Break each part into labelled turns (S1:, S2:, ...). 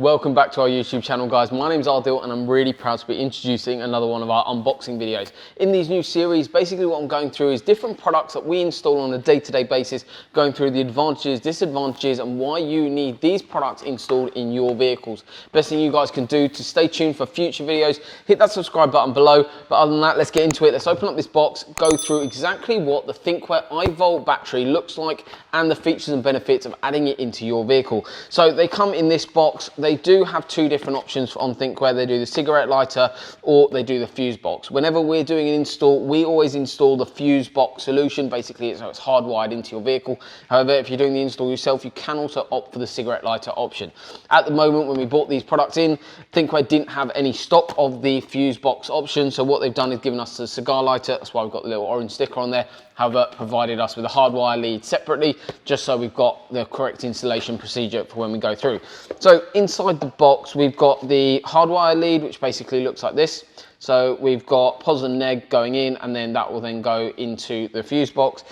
S1: Welcome back to our YouTube channel, guys. My name's Ardil and I'm really proud to be introducing another one of our unboxing videos. In these new series, basically what I'm going through is different products that we install on a day-to-day basis, going through the advantages, disadvantages, and why you need these products installed in your vehicles. Best thing you guys can do to stay tuned for future videos, hit that subscribe button below. But other than that, let's get into it. Let's open up this box, go through exactly what the Thinkware Ivolt battery looks like and the features and benefits of adding it into your vehicle. So they come in this box. They do have two different options on Thinkware. They do the cigarette lighter or they do the fuse box. Whenever we're doing an install, we always install the fuse box solution. Basically, it's hardwired into your vehicle. However, if you're doing the install yourself, you can also opt for the cigarette lighter option. At the moment, when we bought these products in, Thinkware didn't have any stock of the fuse box option. So what they've done is given us the cigar lighter. That's why we've got the little orange sticker on there. However, provided us with a Hardwire Lead separately, just so we've got the correct installation procedure for when we go through. So inside the box, we've got the Hardwire Lead, which basically looks like this. So we've got pos and neg going in, and then that will then go into the fuse box.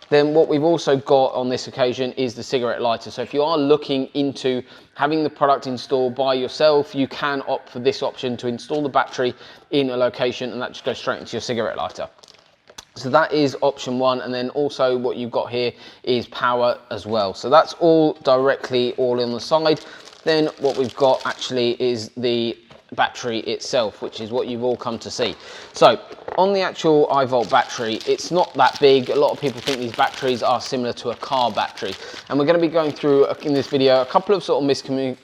S1: Then what we've also got on this occasion is the cigarette lighter. So if you are looking into having the product installed by yourself, you can opt for this option to install the battery in a location, and that just goes straight into your cigarette lighter. So that is option one, and then also what you've got here is power as well. So that's all directly all on the side. Then what we've got actually is the battery itself, which is what you've all come to see. So on the actual Ivolt battery, it's not that big. A lot of people think these batteries are similar to a car battery, and we're going to be going through in this video a couple of sort of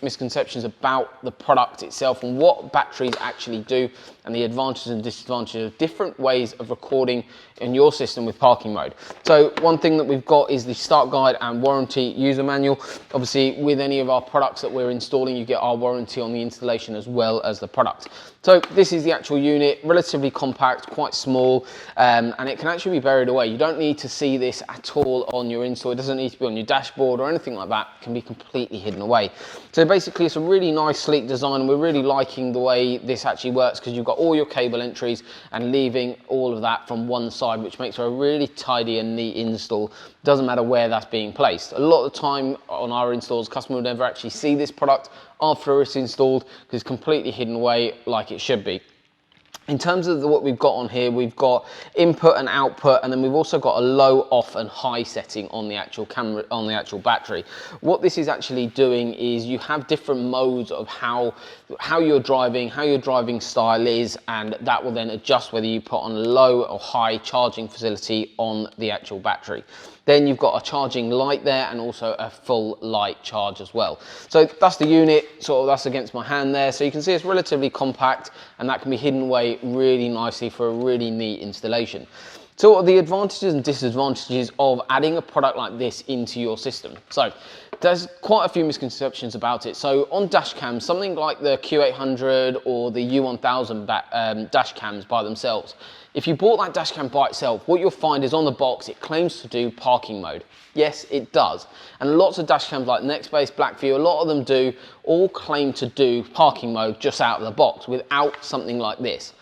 S1: misconceptions about the product itself and what batteries actually do, and the advantages and disadvantages of different ways of recording in your system with parking mode. So one thing that we've got is the start guide and warranty user manual. Obviously, with any of our products that we're installing, you get our warranty on the installation as well as the product. So this is the actual unit, relatively compact, quite small, and it can actually be buried away. You don't need to see this at all on your install. It doesn't need to be on your dashboard or anything like that. It can be completely hidden away. So basically, it's a really nice, sleek design. We're really liking the way this actually works because you've got all your cable entries and leaving all of that from one side, which makes for a really tidy and neat install. Doesn't matter where that's being placed. A lot of the time on our installs, customer will never actually see this product after it's installed because it's completely hidden away like it should be. In terms of what we've got on here, we've got input and output, and then we've also got a low, off, and high setting on the actual camera, on the actual battery. What this is actually doing is you have different modes of how you're driving, how your driving style is, and that will then adjust whether you put on a low or high charging facility on the actual battery. Then you've got a charging light there and also a full light charge as well. So that's the unit, sort of that's against my hand there. So you can see it's relatively compact and that can be hidden away really nicely for a really neat installation. So what are the advantages and disadvantages of adding a product like this into your system? So there's quite a few misconceptions about it. So on dash cams, something like the Q800 or the U1000 dash cams by themselves, if you bought that dash cam by itself, what you'll find is on the box, it claims to do parking mode. Yes, it does. And lots of dash cams like Nextbase, Blackview, a lot of them do all claim to do parking mode just out of the box without something like this.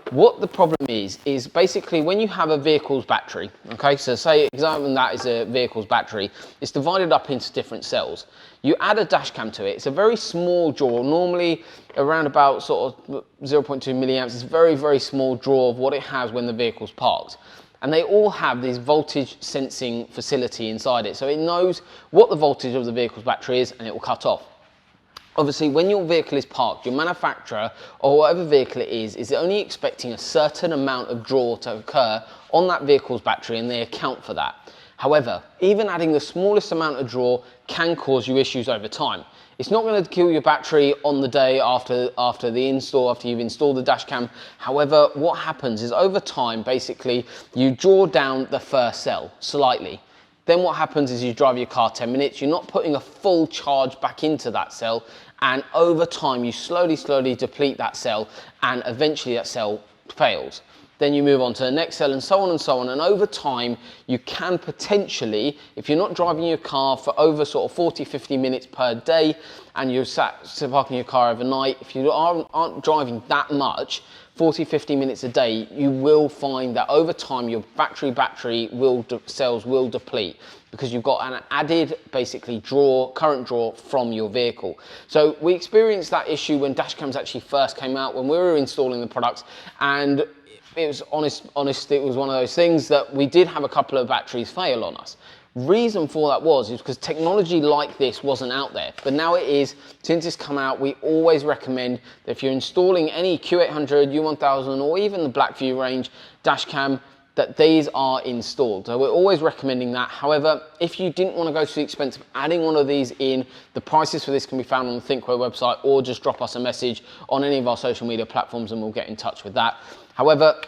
S1: What the problem is basically when you have a vehicle's battery, okay, so say example that is a vehicle's battery, it's divided up into different cells. You add a dash cam to it, it's a very small draw, normally around about sort of 0.2 milliamps, it's a very, very small draw of what it has when the vehicle's parked. And they all have this voltage sensing facility inside it, so it knows what the voltage of the vehicle's battery is and it will cut off. Obviously, when your vehicle is parked, your manufacturer or whatever vehicle it is only expecting a certain amount of draw to occur on that vehicle's battery, and they account for that. However, even adding the smallest amount of draw can cause you issues over time. It's not going to kill your battery on the day after the install, after you've installed the dash cam. However, what happens is over time, basically, you draw down the first cell slightly. Then what happens is you drive your car 10 minutes, you're not putting a full charge back into that cell, and over time you slowly deplete that cell, and eventually that cell fails. Then you move on to the next cell and so on and so on, and over time you can potentially, if you're not driving your car for over sort of 40-50 minutes per day and you're sat parking your car overnight, if you aren't driving that much, 40-50 minutes a day, you will find that over time your battery cells will deplete, because you've got an added basically current draw from your vehicle. So we experienced that issue when dash cams actually first came out, when we were installing the products, and it was honest, it was one of those things that we did have a couple of batteries fail on us. Reason for that is because technology like this wasn't out there, but now it is. Since it's come out, we always recommend that if you're installing any Q800, U1000, or even the Blackview range dash cam, that these are installed. So we're always recommending that. However, if you didn't want to go to the expense of adding one of these in, the prices for this can be found on the Thinkware website, or just drop us a message on any of our social media platforms and we'll get in touch with that. However,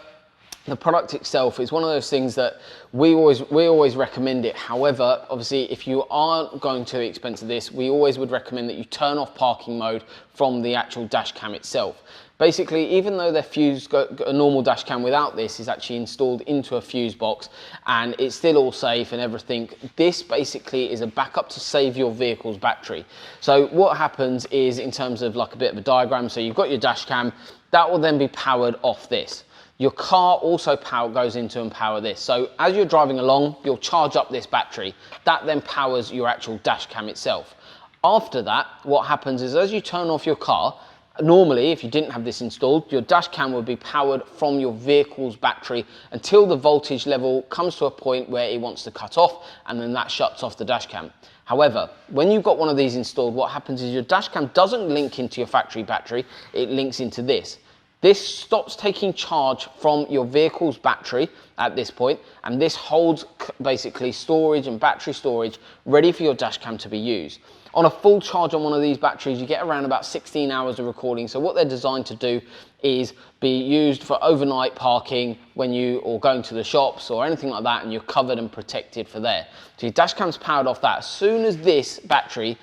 S1: the product itself is one of those things that we always recommend it. However, obviously, if you aren't going to the expense of this, we always would recommend that you turn off parking mode from the actual dash cam itself. Basically, even though a normal dash cam without this is actually installed into a fuse box and it's still all safe and everything, this basically is a backup to save your vehicle's battery. So what happens is, in terms of like a bit of a diagram, so you've got your dash cam, that will then be powered off this. Your car also goes into and power this. So as you're driving along, you'll charge up this battery. That then powers your actual dash cam itself. After that, what happens is, as you turn off your car, normally, if you didn't have this installed, your dash cam would be powered from your vehicle's battery until the voltage level comes to a point where it wants to cut off, and then that shuts off the dash cam. However, when you've got one of these installed, what happens is your dash cam doesn't link into your factory battery, it links into this. This stops taking charge from your vehicle's battery at this point, and this holds basically storage and battery storage ready for your dash cam to be used. On a full charge on one of these batteries, you get around about 16 hours of recording. So what they're designed to do is be used for overnight parking or going to the shops or anything like that, and you're covered and protected for there. So your dash cam's powered off that. As soon as this battery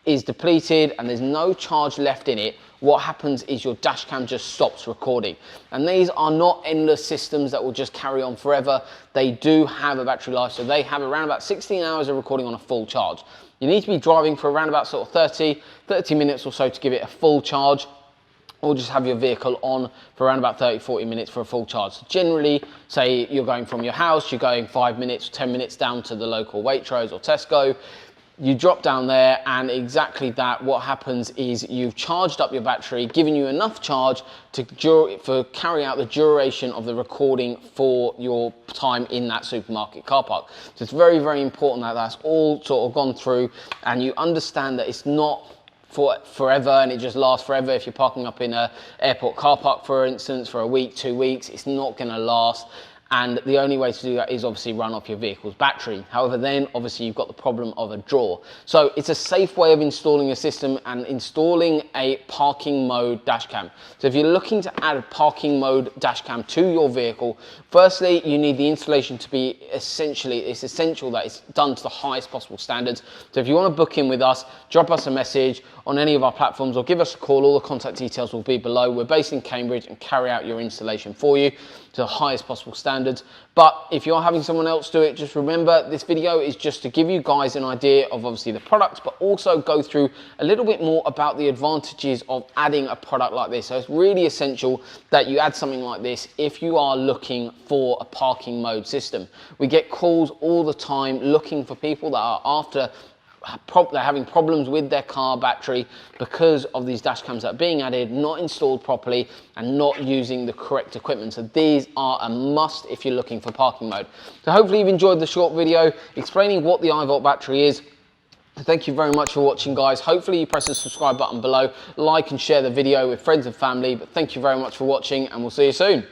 S1: is depleted and there's no charge left in it, what happens is your dash cam just stops recording. And these are not endless systems that will just carry on forever. They do have a battery life, so they have around about 16 hours of recording on a full charge. You need to be driving for around about sort of 30 minutes or so to give it a full charge, or just have your vehicle on for around about 30-40 minutes for a full charge. So generally, say you're going from your house, you're going 5 minutes, 10 minutes down to the local Waitrose or Tesco, you drop down there, and exactly that, what happens is you've charged up your battery, giving you enough charge to carry out the duration of the recording for your time in that supermarket car park. So it's very, very important that that's all sort of gone through, and you understand that it's not for forever and it just lasts forever. If you're parking up in an airport car park, for instance, for a week, 2 weeks, it's not going to last. And the only way to do that is obviously run off your vehicle's battery. However, then obviously you've got the problem of a draw. So it's a safe way of installing a system and installing a parking mode dash cam. So if you're looking to add a parking mode dash cam to your vehicle, firstly, you need the installation to be it's essential that it's done to the highest possible standards. So if you want to book in with us, drop us a message on any of our platforms or give us a call. All the contact details will be below. We're based in Cambridge and carry out your installation for you to the highest possible standards. But if you're having someone else do it, just remember this video is just to give you guys an idea of obviously the product, but also go through a little bit more about the advantages of adding a product like this. So it's really essential that you add something like this if you are looking for a parking mode system. We get calls all the time looking for people that are they're having problems with their car battery because of these dash cams that are being added, not installed properly, and not using the correct equipment. So these are a must if you're looking for parking mode. So hopefully you've enjoyed the short video explaining what the Ivolt battery is. Thank you very much for watching, guys. Hopefully you press the subscribe button below, like and share the video with friends and family. But thank you very much for watching, and we'll see you soon.